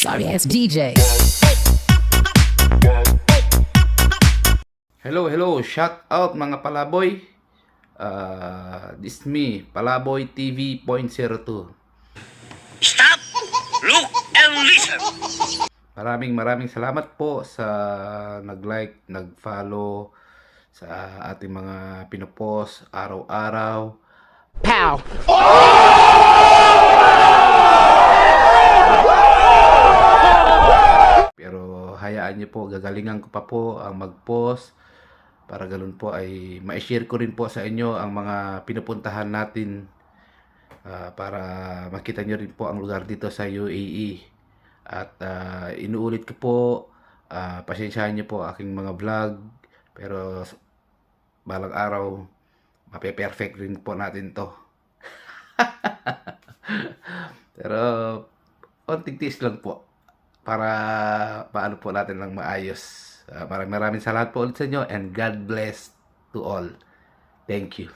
Sorry ass DJ. Hello, shout out mga palaboy. This me, Palaboy TV .02. Stop, look, and listen. Maraming salamat po sa nag-like, nag-follow sa ating mga pinopost araw-araw. Pow! Pero hayaan niyo po, gagalingan ko pa po ang mag-post para ganun po ay ma-share ko rin po sa inyo ang mga pinupuntahan natin, para makita nyo rin po ang lugar dito sa UAE. At inuulit ko po, pasensyahan nyo po aking mga vlog, pero balang araw mape-perfect rin po natin to. Pero konting tiis lang po para paano po natin lang maayos. Maraming salamat po ulit sa inyo, and God bless to all. Thank you.